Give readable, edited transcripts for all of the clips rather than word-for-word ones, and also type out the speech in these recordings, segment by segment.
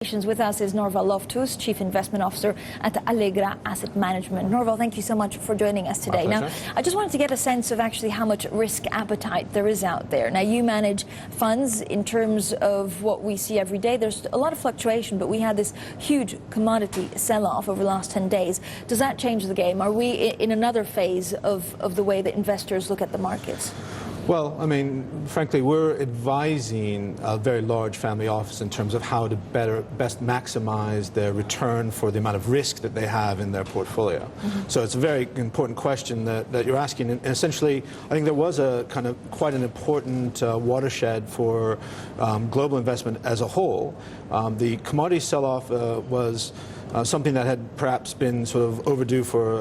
Relations. With us is Norval Loftus, Chief Investment Officer at Allegra Asset Management. Norval, thank you so much for joining us today. Now, I just wanted to get a sense of actually how much risk appetite there is out there. Now, you manage funds in terms of what we see every day. There's a lot of fluctuation, but we had this huge commodity sell-off over the last 10 days. Does that change the game? Are we in another phase of the way that investors look at the markets? Well, I mean, frankly, we're advising a very large family office in terms of how to best maximize their return for the amount of risk that they have in their portfolio. Mm-hmm. So it's a very important question that you're asking. And essentially, I think there was a kind of quite an important watershed for global investment as a whole. The commodity sell-off was something that had perhaps been sort of overdue for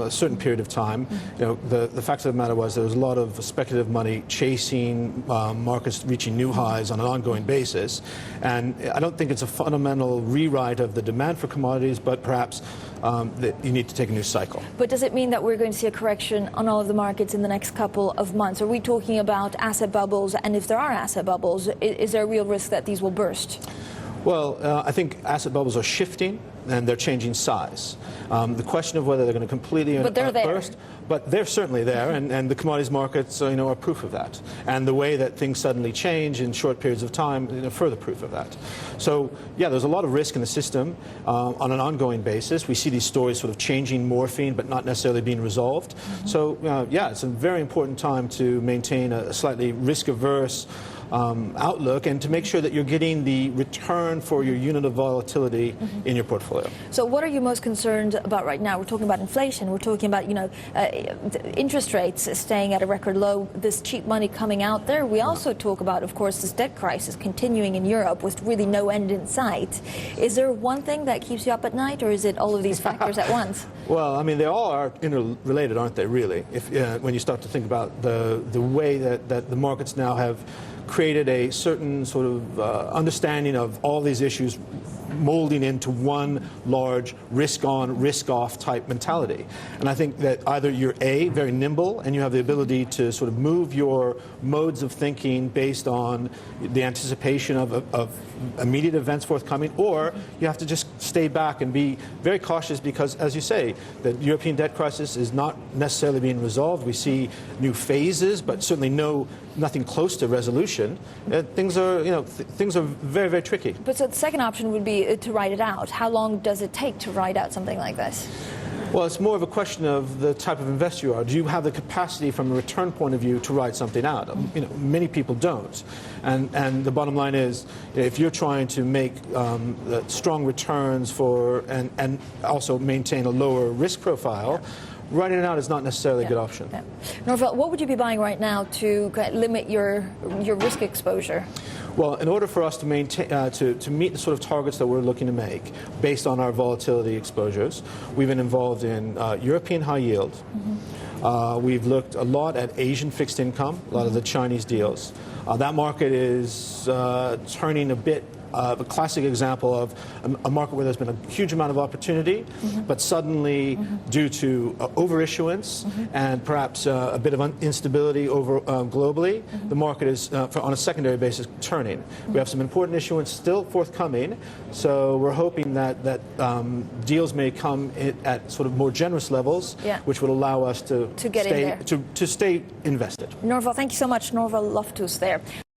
a certain period of time. You know, the fact of the matter was there was a lot of speculative money chasing markets reaching new highs on an ongoing basis. And I don't think it's a fundamental rewrite of the demand for commodities, but perhaps that you need to take a new cycle. But does it mean that we're going to see a correction on all of the markets in the next couple of months? Are we talking about asset bubbles? And if there are asset bubbles, is there a real risk that these will burst? Well, I think asset bubbles are shifting and they're changing size. The question of whether they're going to completely burst, but they're certainly there, and the commodities markets, are proof of that. And the way that things suddenly change in short periods of time, further proof of that. So, yeah, there's a lot of risk in the system on an ongoing basis. We see these stories sort of changing, morphing, but not necessarily being resolved. Mm-hmm. So, yeah, it's a very important time to maintain a slightly risk-averse outlook and to make sure that you're getting the return for your unit of volatility in your portfolio. So what are you most concerned about right now? We're talking about inflation. We're talking about, interest rates staying at a record low, this cheap money coming out there. We also talk about, of course, this debt crisis continuing in Europe with really no end in sight. Is there one thing that keeps you up at night, or is it all of these factors at once? Well, I mean, they all are interrelated, aren't they, really? If when you start to think about the way that the markets now have created a certain sort of understanding of all these issues molding into one large risk-on, risk-off type mentality. And I think that either you're very nimble and you have the ability to sort of move your modes of thinking based on the anticipation of immediate events forthcoming, or you have to just stay back and be very cautious because, as you say, the European debt crisis is not necessarily being resolved. We see new phases, but certainly nothing close to resolution. Things are very, very tricky. But so the second option would be to ride it out. How long does it take to ride out something like this? Well, it's more of a question of the type of investor you are. Do you have the capacity from a return point of view to ride something out? Many people don't. And the bottom line is, if you're trying to make strong returns and also maintain a lower risk profile, riding it out is not necessarily a good option. Yeah. Norval, what would you be buying right now to limit your risk exposure? Well, in order for us to maintain to meet the sort of targets that we're looking to make based on our volatility exposures, we've been involved in European high yield. Mm-hmm. We've looked a lot at Asian fixed income, a lot of the Chinese deals. That market is turning a bit. A classic example of a market where there's been a huge amount of opportunity, but suddenly, due to overissuance and perhaps a bit of instability over globally, the market is, on a secondary basis, turning. We have some important issuance still forthcoming, so we're hoping that deals may come at sort of more generous levels, which would allow us to stay invested. Norval, thank you so much. Norval Loftus there.